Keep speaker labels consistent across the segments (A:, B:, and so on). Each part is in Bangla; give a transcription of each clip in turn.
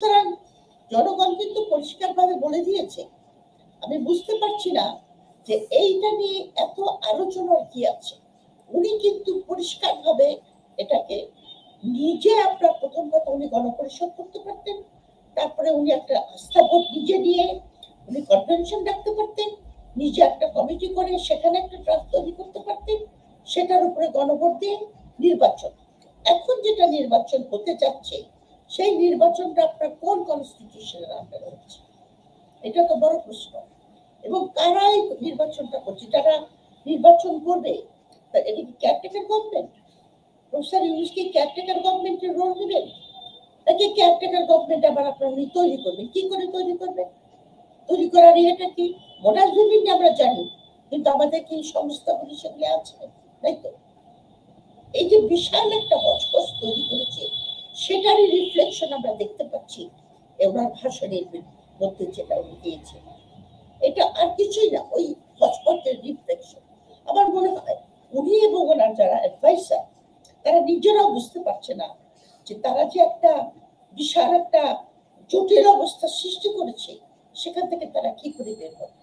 A: সুতরাং জনগণ কিন্তু পরিষ্কারভাবে বলে দিয়েছে। আমি বুঝতে পারছি না যে এইটা নিয়ে এত আলোচনার কি আছে। উনি কিন্তু পরিষ্কারভাবে এটাকে নিজে, আপনার প্রথম কথা উনি গণপরিষদ করতে পারতেন, তারপরে উনি একটা আস্থা ভোট নিজে নিয়ে উনি কনভেনশন ডাকতে পারতেন, নিজে একটা কমিটি করে সেখানে একটা ট্রাস্ট তৈরি করতে পারতেন, সেটার উপরে গণভোট দিয়ে নির্বাচন। এখন যেটা নির্বাচন হতে যাচ্ছে সেই নির্বাচনটা আপনার কোন কনস্টিটিউশনের আন্ডারে হচ্ছে, এটা তো বড় প্রশ্ন। এবং কারাই নির্বাচনটা করছে, যারা নির্বাচন করবে এটা কি কেয়ারটেকার গভর্নমেন্ট? প্রফেসর ইউনুস কি কেয়ারটেকার গভর্নমেন্টের রোল নেবেন? নাকি কেয়ারটেকার গভর্নমেন্ট আবার আপনার উনি তৈরি করবেন? কি করে তৈরি করবেন? তৈরি করার এটা কি মোডাস ভিভিন্ডি আমরা জানি, কিন্তু আমাদের কি সংস্থাগুলি সেগুলি আছে? তাই তো এই যে বিশাল একটা হচপচ তৈরি করেছে, সেটারই রিফ্লেকশন আমরা দেখতে পাচ্ছি ওনার ভাষণের মধ্যে যেটা উনি দিয়েছেন। এটা আর কিছুই না, ওই হচপচের রিফ্লেকশন। আমার মনে হয় উনি এবং ওনার যারা অ্যাডভাইসার তারা নিজেরাও বুঝতে পারছে না যে তারা যে একটা বিশাল একটা জটিল অবস্থা সৃষ্টি করেছে, সেখান থেকে তারা কি করে বের হবে।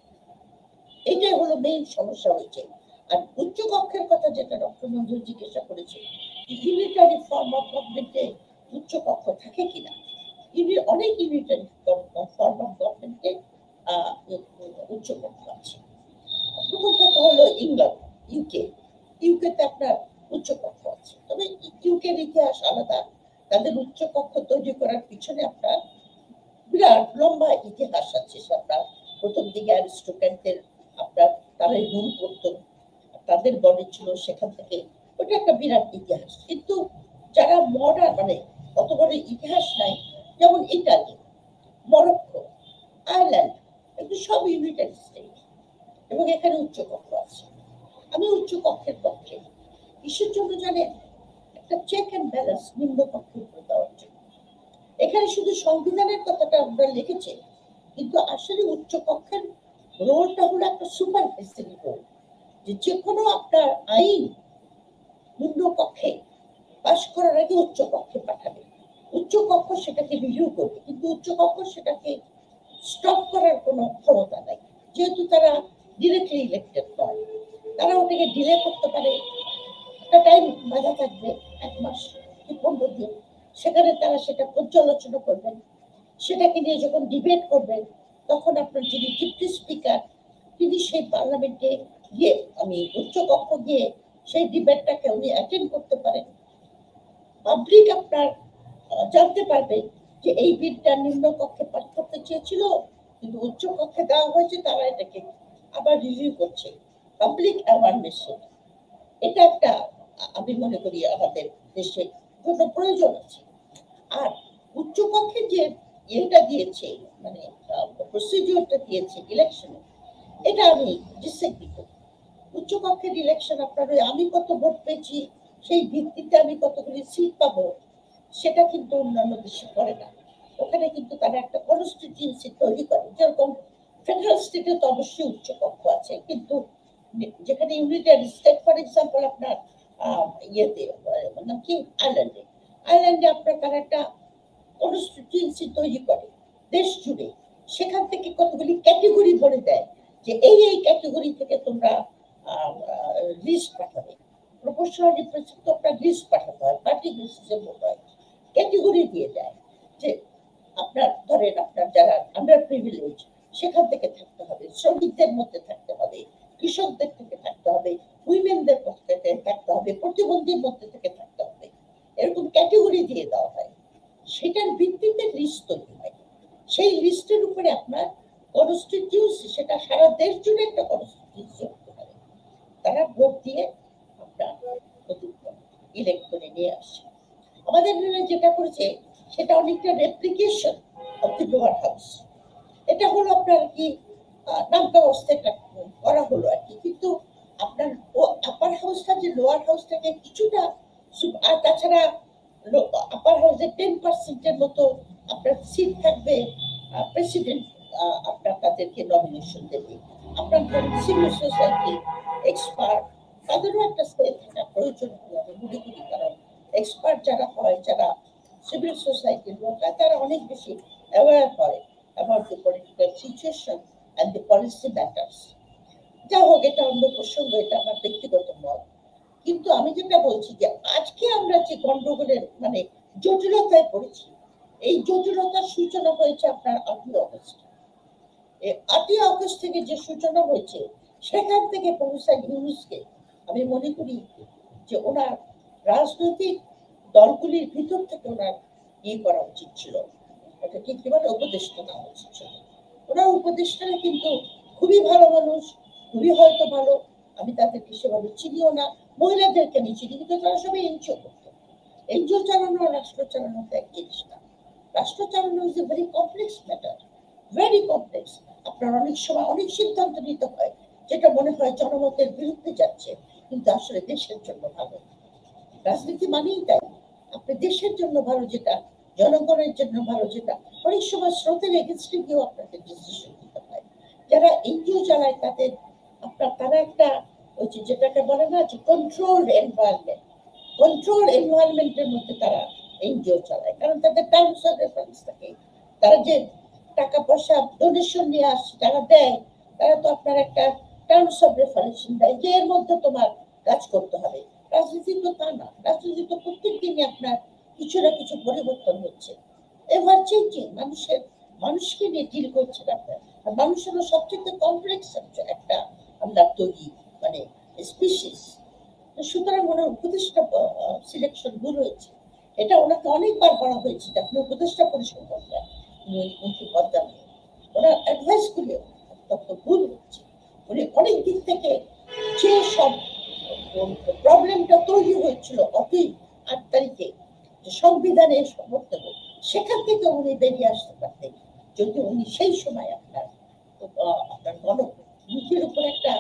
A: এটাই হলো মেইন সমস্যা হয়েছে। আর উচ্চ কক্ষের কথা যেটা ডক্টর মঞ্জুর জিজ্ঞাসা করেছে, ইউনিটারি ফর্ম অফ গভর্নমেন্টে উচ্চ কক্ষ থাকে কিনা। অনেক ইউনিটারি ফর্ম অফ গভর্নমেন্টে উচ্চ কক্ষ আছে। প্রথম কথা হলো ইংল্যান্ড, ইউকেতে আপনার উচ্চ কক্ষ আছে, তবে ইউকের ইতিহাস আলাদা। তাদের উচ্চ কক্ষ তৈরি করার পিছনে আপনার বিরাট লম্বা ইতিহাস আছে। আপনার প্রথম দিকে অ্যারিস্টোক্র্যাটদের আপনার তারাই রুল করতো, তাদের বডি ছিল, সেখান থেকে ওটা একটা বিরাট ইতিহাস। কিন্তু যারা মডার্ন মানে অত বড় ইতিহাস নাই, যেমন ইটালি, মরক্কো, আয়ারল্যান্ড, এগুলো সব ইউনিটারি স্টেট এবং এখানে উচ্চ কক্ষ আছে। আমি উচ্চ কক্ষের পক্ষে। কিসের জন্য জানেন? একটা চেক অ্যান্ড ব্যালেন্স নিম্ন কক্ষের উপর দেওয়ার জন্য। এখানে শুধু সংবিধানের কথাটা আমরা লিখেছি, কিন্তু আসলে উচ্চ কক্ষের রোলটা হলো একটা সুপারভাইজারি রোল, যে কোনো আপনার আইন নিম্ন কক্ষে পাশ করার আগে উচ্চ কক্ষে পাঠাবে, উচ্চ কক্ষ সেটাকে রিভিউ করবে, কিন্তু উচ্চ কক্ষ সেটাকে স্টপ করার কোনো ক্ষমতা নাই, যেহেতু তারা ডিরেক্টলি ইলেক্টেড নয়। তারা ওটাকে ডিলে করতে পারে, একটা টাইম বাধা থাকবে 1 মাস কি 15 দিন, সেখানে তারা সেটা পর্যালোচনা করবেন, সেটাকে নিয়ে যখন ডিবেট করবেন তখন আপনার যিনি ডিপুটি স্পিকার তিনি সেই পার্লামেন্টে গিয়ে আমি উচ্চ কক্ষ গিয়ে সেই ডিবেটটাকে উনি অ্যাটেন্ড করতে পারেন। পাবলিক আপনার জানতে পারবে যে এই বিলটা নিম্ন কক্ষে পাস করতে চেয়েছিল, কিন্তু উচ্চ কক্ষে দেওয়া হয়েছে, তারা এটাকে আবার রিভিউ করছে। পাবলিক অ্যাওয়ারনেস, এটা একটা আমি মনে করি আমাদের দেশে কোনো প্রয়োজন আছে। আর উচ্চ কক্ষে যে এটা দিয়েছে মানে প্রসিডিউরটা দিয়েছে ইলেকশনে, এটা আমি ডিসএগ্রি করি। উচ্চ কক্ষের ইলেকশন আপনার আমি কত ভোট পেয়েছি সেই ভিত্তিতে আমি কতগুলি সিট পাবো, সেটা কিন্তু অন্যান্য দেশে করে না। ওখানে কিন্তু তারা একটা কনস্টিটিউয়েন্সি তৈরি করে, যেরকম ফেডারেল স্টেটে তো অবশ্যই উচ্চ কক্ষ আছে, কিন্তু যেখানে ইউনিটারি স্টেট ফর এক্সাম্পল আপনার ইয়েতে নাম কি আয়ারল্যান্ডে আপনার তারা একটা কনস্টিটিউয়েন্সি তৈরি করে দেশ জুড়ে, সেখান থেকে কতগুলি ক্যাটেগরি বলে দেয় যে এই এই ক্যাটেগরি থেকে তোমরা লিস্ট পাঠাবে, প্রপোর্শনাল রিপ্রেজেন্টেটিভ আপনার লিস্ট পাঠাতে হয়, পার্টি বেসিসে ভোট হয়, ক্যাটেগরি দিয়ে দেয় যে আপনার ধরেন আপনার যারা আন্ডার প্রিভিলেজ সেখান থেকে থাকতে হবে, শ্রমিকদের মধ্যে থাকতে হবে, কৃষকদের থেকে থাকতে হবে, উইমেনদের মধ্যে থেকে থাকতে হবে, প্রতিবন্ধীর মধ্যে থেকে থাকতে হবে, এরকম ক্যাটেগরি দিয়ে দেওয়া হয়। সেটার ভিত্তিতে লিস্ট তৈরি হয়, সেই লিস্টের উপরে আপনার কনস্টিটিউয়েন্সি, সেটা সারা দেশ জুড়ে একটা কনস্টিটিউয়েন্সি হতে পারে, তারা ভোট দিয়ে আপনার ইলেক্ট করে নিয়ে আসে। আমাদের যেটা করেছে সেটা অনেকটা replication of the lower house. এটা হলো আপনার কি নামটা অবস্থাটা করা হলো আর কি, কিন্তু আপনার আপার হাউসটা যে লোয়ার হাউসটাকে কিছুটা, আর তাছাড়া আপার হাউসে 10% মতো আপনার সিট থাকবে, প্রেসিডেন্ট আপনার তাদেরকে নমিনেশন দেবে, আপনার সিভিল সোসাইটি এক্সপার্ট তাদেরও একটা স্টে থাকা প্রয়োজন হবে আমি মনে করি। কারণ এক্সপার্ট যারা হয়, যারা সিভিল সোসাইটির লোকরা তারা অনেক বেশি অ্যাওয়ার হয় about the political situation and the policy matters. যা হোক, এটা অন্য প্রসঙ্গ, এটা আমার ব্যক্তিগত মত। কিন্তু আমি যেটা বলছি যে আজকে আমরা যে গন্ডগোলের মানে জটিলতায় পড়েছি, এই জটিলতার সূচনা হয়েছে আপনার 8ই অগস্ট। এই 8ই অগস্ট থেকে যে সূচনা হয়েছে, সেখান থেকে প্রফেসর ইউনূসকে আমি মনে করি যে ওনার রাজনৈতিক দলগুলির ভিতর থেকে ওনার করা উচিত ছিল, ওটাকে কি বলে উপদেষ্টা নেওয়া উচিত ছিল। ওনার উপদেষ্টারা কিন্তু খুবই ভালো মানুষ, খুবই হয়তো ভালো, আমি তাদেরকে সেভাবে চিনিও না, মহিলাদেরকে আমি চিনি, কিন্তু তারা সবাই এনজিও করতো। এনজিও চালানো আর রাষ্ট্র চালানো তো এক জিনিস না। রাষ্ট্র চালানো is a very complex matter, very complex. আপনার অনেক সময় অনেক সিদ্ধান্ত নিতে হয় যেটা মনে হয় জনমতের বিরুদ্ধে যাচ্ছে, কিন্তু আসলে দেশের জন্য ভালো। রাজনীতি মানেই তাই, আপনি দেশের জন্য ভালো যেটা, জনগণের জন্য ভালো যেটা, অনেক সময় স্রোতের এগেনস্টে গিয়েও আপনাকে ডিসিশন নিতে হয়। যারা এনজিও চালায় তাদের তারা একটা ওই যেটাকে বলে না যে কন্ট্রোলড এনভায়রনমেন্ট, কন্ট্রোল এনভায়রনমেন্টের মধ্যে তারা এনজিও চালায়, কারণ তাদের টার্মস অফ রেফারেন্স থাকে। তারা যে টাকা পয়সা ডোনেশন নিয়ে আসছে, তারা দেয়, তারা তো আপনার একটা টার্মস অফ রেফারেন্স দেয় যে এর মধ্যে তোমার কাজ করতে হবে। রাজনীতি তো তা না, রাজনীতি তো প্রত্যেক দিনই আপনার কিছু না কিছু পরিবর্তন হচ্ছে, এভার চেঞ্জিং। মানুষকে নিয়ে ডিল করছেন আপনার, আর মানুষ হলো সবচেয়ে কমপ্লেক্স একটা আমরা তৈরি মানে স্পিসিস। সুতরাং ওনার উপদেষ্টা সিলেকশন ভুল হয়েছে, এটা ওনাকে অনেকবার বলা হয়েছে যে আপনি উপদেষ্টা পরিষদ করবেন মন্ত্রী পদ্মা নিয়ে, ওনার অ্যাডভাইস গুলিও ভুল হচ্ছে। উনি অনেক দিক থেকে যে সব প্রবলেমটা তৈরি হয়েছিল 8 তারিখে যে সংবিধানে সমর্থন, সেখান থেকে উনি বেরিয়ে আসতে পারতেন যদি উনি সেই সময় আপনার গণনীতির উপর একটা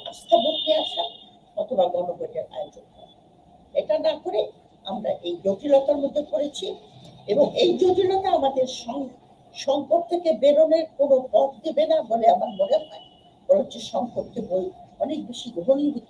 A: আস্থা ভোট নিয়ে আসা অথবা গণভোটের আয়োজন করা। এটা না করে আমরা এই জটিলতার মধ্যে পড়েছি, এবং এই জটিলতা আমাদের সংকট থেকে বেরোনোর কোনো পথ দেবে না বলে আমার মনে হয়, বরঞ্চ সংকটকে অনেক বেশি ঘনীভূত